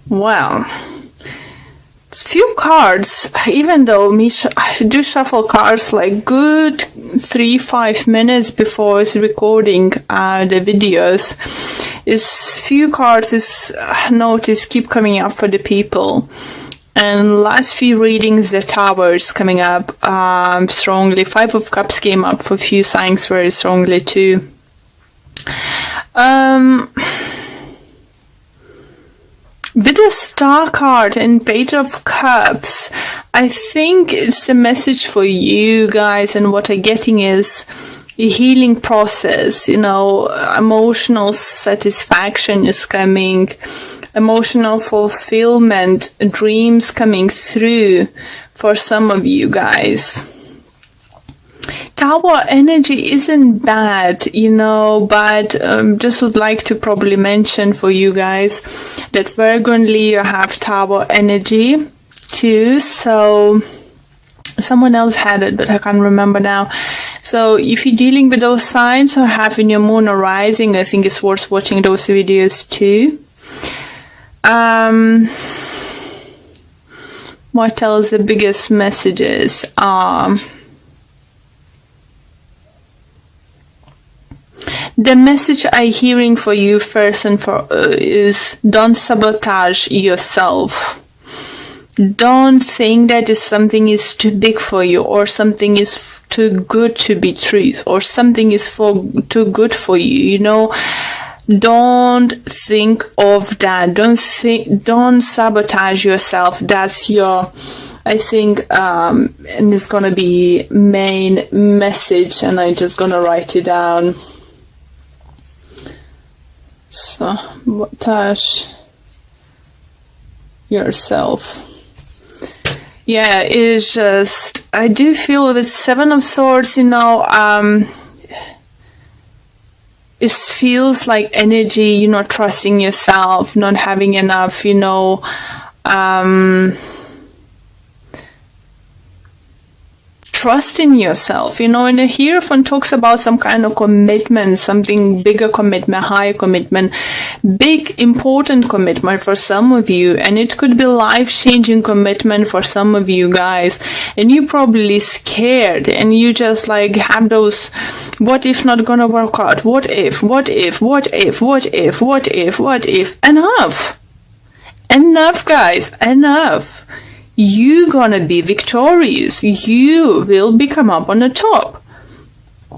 Well, it's few cards, even though I do shuffle cards like good 3-5 minutes before recording the videos. Is few cards is notice keep coming up for the people. And last few readings, the Tower is coming up strongly. 5 of Cups came up for a few signs very strongly too. With the Star card and Page of Cups, I think it's the message for you guys, and what I'm getting is a healing process, emotional satisfaction is coming, emotional fulfillment, dreams coming through for some of you guys. Tower energy isn't bad, but just would like to probably mention for you guys that frequently you have Tower energy too. So someone else had it, but I can't remember now. So if you're dealing with those signs or having your moon or rising, I think it's worth watching those videos too. What else? The biggest messages the message I'm hearing for you first and is don't sabotage yourself. Don't think that something is too big for you, or something is too good to be truth, or something is too good for you. Don't think of that. Don't sabotage yourself. That's your, I think, and it's gonna be main message, and I'm just gonna write it down. Sabotage yourself. Yeah, it's just, I do feel with 7 of Swords, it feels like energy, you're not trusting yourself, not having enough, trust in yourself, and the Hierophant talks about some kind of commitment, something bigger commitment, higher commitment, big important commitment for some of you, and it could be life-changing commitment for some of you guys, and you're probably scared, and you just like have those, what if not gonna work out, what if, enough guys, enough. You're gonna be victorious. You will become up on the top.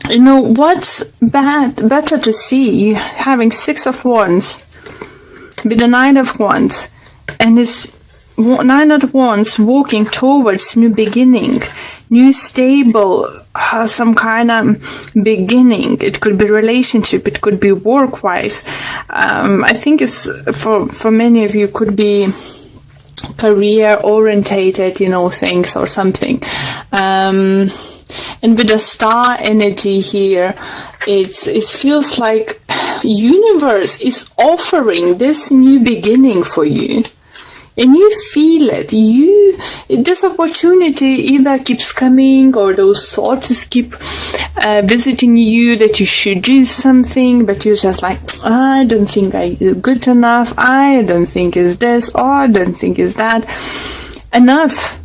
What's better to see? Having 6 of Wands with the 9 of Wands, and this 9 of Wands walking towards new beginning, new stable, some kind of beginning. It could be relationship, it could be work-wise. I think it's for many of you could be career orientated, things or something. And with the Star energy here, it feels like universe is offering this new beginning for you, and you feel it. This opportunity either keeps coming, or those thoughts keep visiting you that you should do something, but you're just like, I don't think I'm good enough, I don't think it's this, or I don't think it's that. Enough,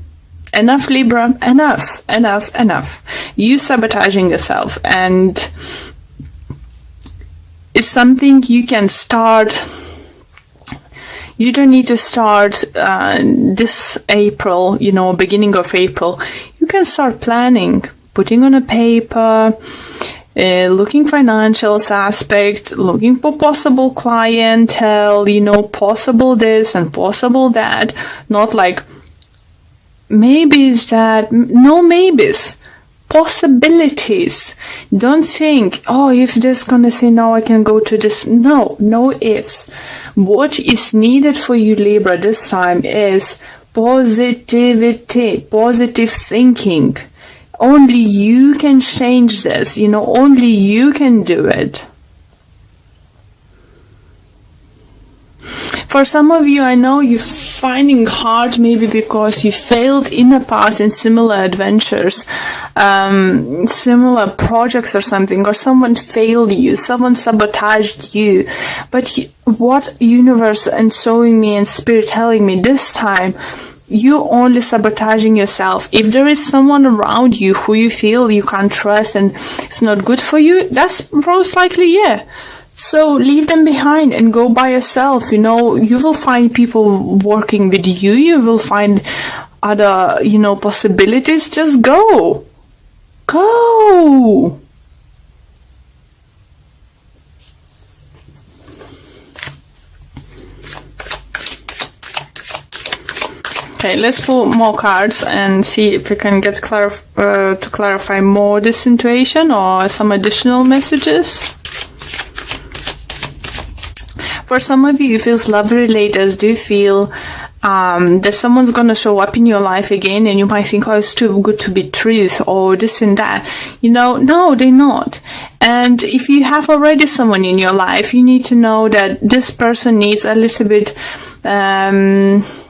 Libra, enough. You sabotaging yourself, and it's something you can start. You don't need to start this April, beginning of April. You can start planning, putting on a paper, looking financials aspect, looking for possible clientele, possible this and possible that. Not like maybes that, no maybes. Possibilities. Don't think, if this gonna say no, I can go to this. No ifs. What is needed for you, Libra, this time is positivity, positive thinking. Only you can change this, only you can do it. For some of you, I know you finding hard maybe because you failed in the past in similar adventures, similar projects or something, or someone failed you, someone sabotaged you. But what universe and showing me and spirit telling me this time, you only sabotaging yourself. If there is someone around you who you feel you can't trust and it's not good for you, that's most likely, yeah. So leave them behind and go by yourself. You know, you will find people working with you. You will find other, possibilities. Just go. Go. Okay, let's pull more cards and see if we can get to clarify more this situation or some additional messages. For some of you, it feels love relators do feel that someone's going to show up in your life again, and you might think, oh, it's too good to be truth or this and that. No, they're not. And if you have already someone in your life, you need to know that this person needs a little bit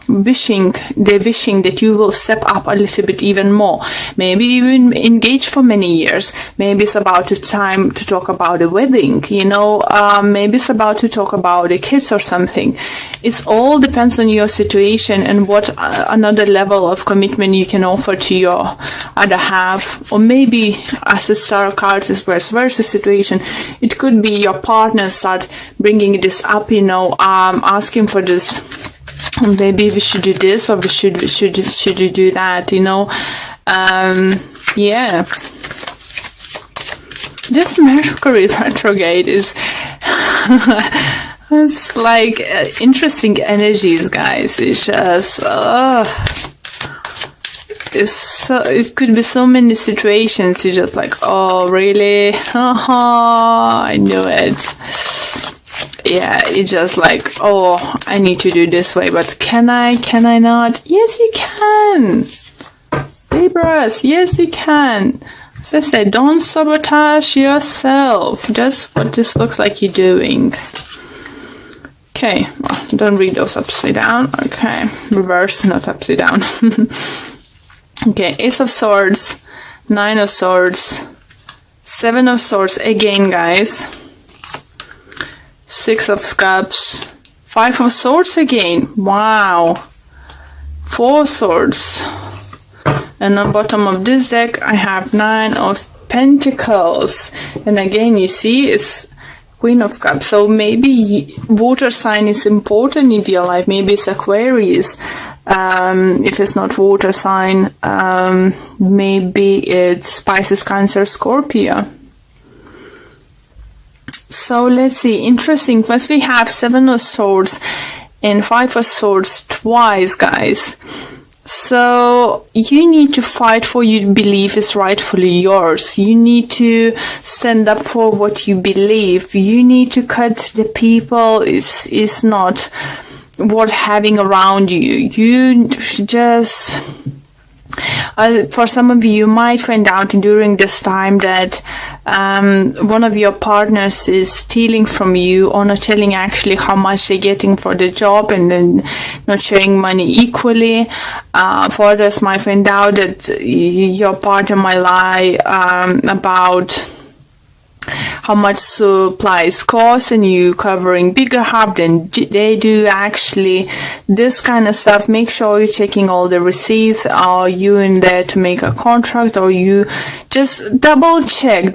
wishing that you will step up a little bit even more. Maybe even engage for many years. Maybe it's about the time to talk about a wedding, maybe it's about to talk about a kids or something. It all depends on your situation and what another level of commitment you can offer to your other half. Or maybe as the star cards is vice versa situation, it could be your partner start bringing this up, asking for this. Maybe we should do this, or we should do that, yeah. This Mercury retrograde is it's like interesting energies, guys. It's just it could be so many situations. You're just like, oh really? I knew it. Yeah, it's just like, oh, I need to do this way, but can I not? Yes, you can. Libras, yes, you can. As I said, don't sabotage yourself. That's what this looks like you're doing. Okay, don't read those upside down. Okay, reverse, not upside down. Okay, Ace of Swords, Nine of Swords, Seven of Swords again, guys. Six of Cups, Five of Swords again. Wow. Four Swords. And on bottom of this deck, I have Nine of Pentacles. And again, you see, it's Queen of Cups. So maybe water sign is important in your life. Maybe it's Aquarius. If it's not water sign, maybe it's Pisces, Cancer, Scorpio. So let's see, interesting, first we have Seven of Swords and Five of Swords twice, guys. So you need to fight for what you believe is rightfully yours. You need to stand up for what you believe. You need to cut the people is not worth having around you. You just... for some of you might find out during this time that one of your partners is stealing from you or not telling actually how much they're getting for the job and then not sharing money equally. For others might find out that your partner might lie about how much supplies cost and you covering bigger half than they do actually. This kind of stuff, make sure you're checking all the receipts. Are you in there to make a contract, or you just double check.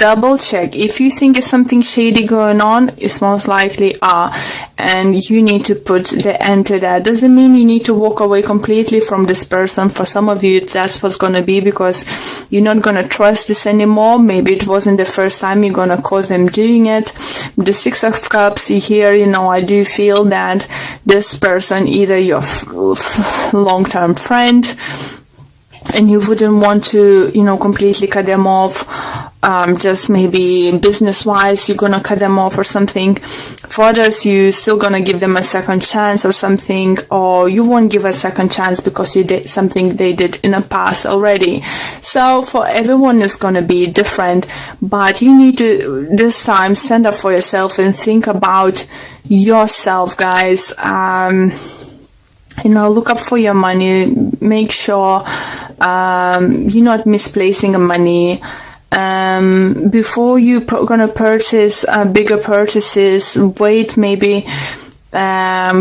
If you think it's something shady going on, it's most likely and you need to put the end to that. Doesn't mean you need to walk away completely from this person. For some of you, that's what's going to be, because you're not going to trust this anymore. Maybe it wasn't the first time you're going to cause them doing it. The Six of Cups here, I do feel that this person, either your long-term friend, and you wouldn't want to, completely cut them off. Just maybe business-wise, you're gonna cut them off or something. For others, you still gonna give them a second chance or something, or you won't give a second chance because you did something they did in the past already. So for everyone, it's gonna be different, but you need to this time stand up for yourself and think about yourself, guys. Look up for your money. Make sure you're not misplacing money. Before you're gonna purchase bigger purchases, wait maybe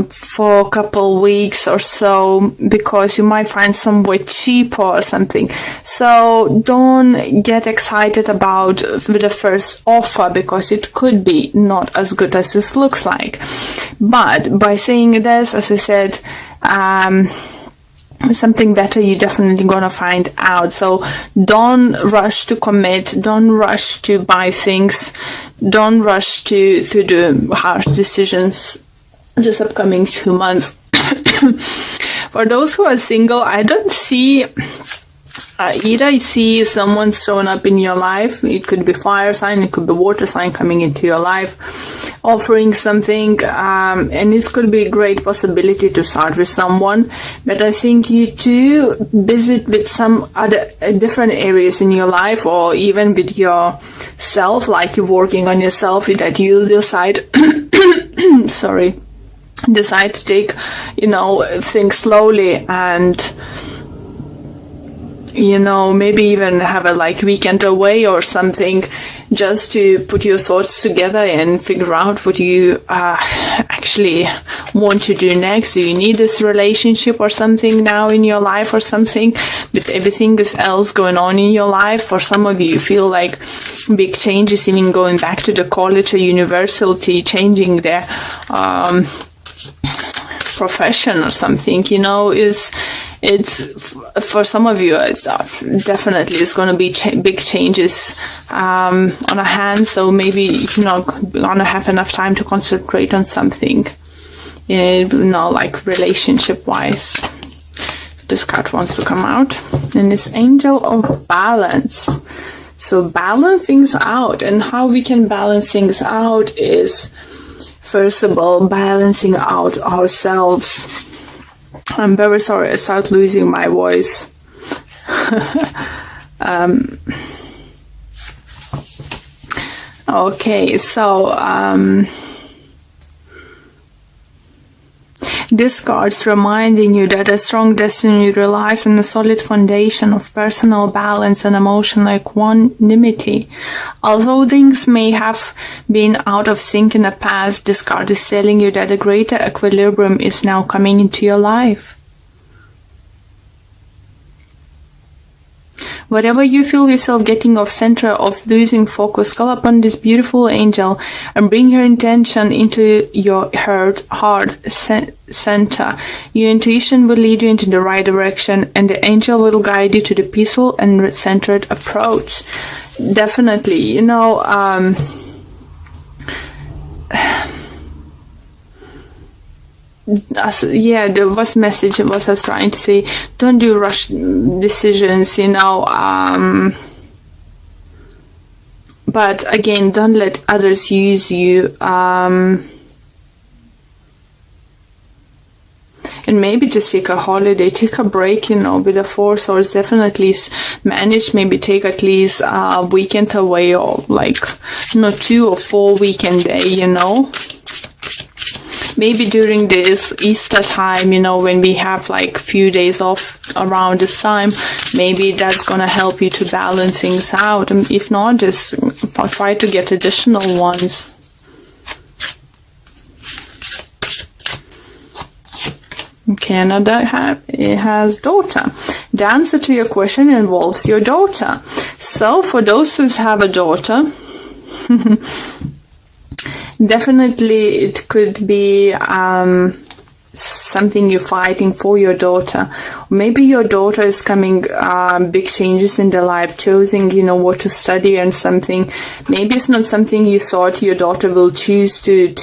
for a couple weeks or so, because you might find somewhere cheaper or something. So don't get excited about the first offer, because it could be not as good as this looks like. But by saying this, as I said, something better you're definitely gonna find out. So don't rush to commit, don't rush to buy things, don't rush to do harsh decisions this upcoming 2 months. For those who are single, I don't see either. I see someone showing up in your life. It could be fire sign, it could be water sign coming into your life, offering something, and this could be a great possibility to start with someone. But I think you too busy with some other different areas in your life, or even with yourself, like you're working on yourself, that you'll decide decide to take things slowly, and maybe even have a weekend away or something, just to put your thoughts together and figure out what you actually want to do next. Do you need this relationship or something now in your life, or something with everything else going on in your life? For some of you feel like big changes, even going back to the college or university, changing their profession or something, it's for some of you, it's definitely it's going to be big changes on a hand. So maybe you're not going to have enough time to concentrate on something, relationship wise. This card wants to come out, and this Angel of Balance. So balance things out, and how we can balance things out is, first of all, balancing out ourselves. I'm very sorry, I start losing my voice. Okay, so this card's reminding you that a strong destiny relies on a solid foundation of personal balance and emotional equanimity. Although things may have been out of sync in the past, this card is telling you that a greater equilibrium is now coming into your life. Wherever you feel yourself getting off center, of losing focus, call upon this beautiful angel and bring your intention into your heart center. Your intuition will lead you into the right direction, and the angel will guide you to the peaceful and centered approach. Definitely, the message was us trying to say, don't do rush decisions, but again, don't let others use you, and maybe just take a holiday, take a break, with the Four Swords. Definitely manage, maybe take at least a weekend away, or 2 or 4 weekend day, Maybe during this Easter time, when we have few days off around this time, maybe that's gonna help you to balance things out. And if not, just try to get additional ones. Canada has daughter. The answer to your question involves your daughter. So for those who have a daughter, definitely it could be something you're fighting for your daughter. Maybe your daughter is coming big changes in their life, choosing what to study and something. Maybe it's not something you thought your daughter will choose to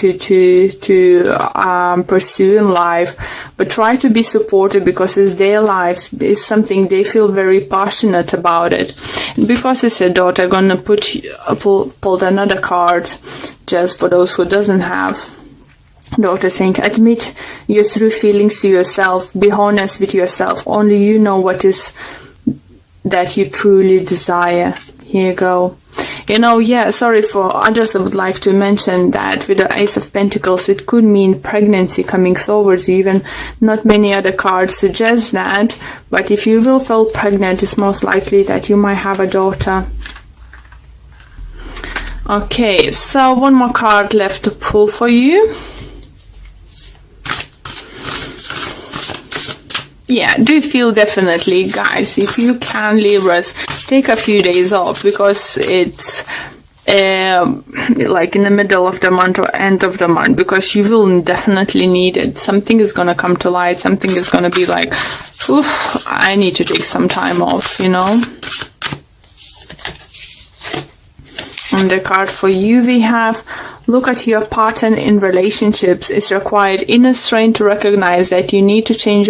pursue in life, but try to be supportive, because it's their life, it's something they feel very passionate about it. And because it's a daughter, I'm gonna pulled another card just for those who doesn't have daughter, saying, admit your true feelings to yourself, be honest with yourself, only you know what is that you truly desire. Here you go. Yeah, sorry for others. I would like to mention that with the Ace of Pentacles, it could mean pregnancy coming towards you. Even not many other cards suggest that, but if you will feel pregnant, it's most likely that you might have a daughter. Okay, so one more card left to pull for you. Yeah, do feel definitely, guys, if you can, Libras, take a few days off, because it's like in the middle of the month or end of the month, because you will definitely need it. Something is going to come to light. Something is going to be like, oof, I need to take some time off, And the card for you we have, look at your pattern in relationships. It's required inner strength to recognize that you need to change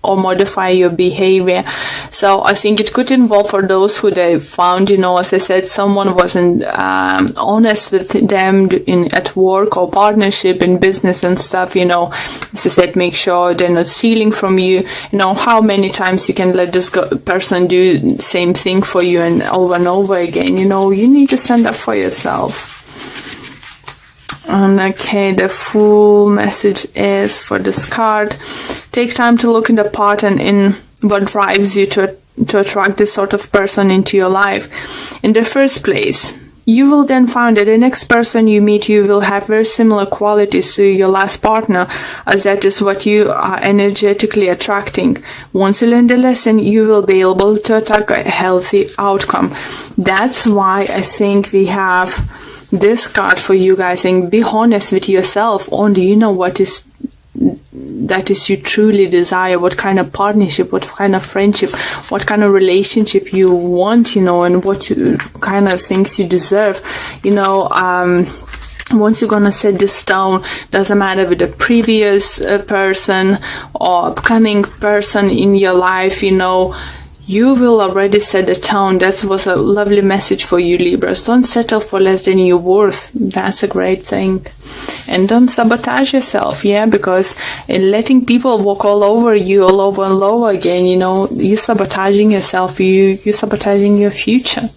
or modify your behavior. So I think it could involve, for those who they found, as I said, someone wasn't honest with them at work or partnership in business and stuff, as I said, make sure they're not stealing from you. How many times you can let this person do the same thing for you and over again. You need to stand up for yourself. And okay, the full message is for this card. Take time to look in the pattern in what drives you to attract this sort of person into your life. In the first place, you will then find that the next person you meet, you will have very similar qualities to your last partner, as that is what you are energetically attracting. Once you learn the lesson, you will be able to attract a healthy outcome. That's why I think we have this card for you guys, saying be honest with yourself on what is that is you truly desire, what kind of partnership, what kind of friendship, what kind of relationship you want, and what kind of things you deserve. Once you're gonna set this down, doesn't matter with the previous person or upcoming person in your life, you will already set the tone. That was a lovely message for you, Libras. Don't settle for less than you're worth. That's a great thing. And don't sabotage yourself, because in letting people walk all over you, all over and over again, you're sabotaging yourself. You're sabotaging your future.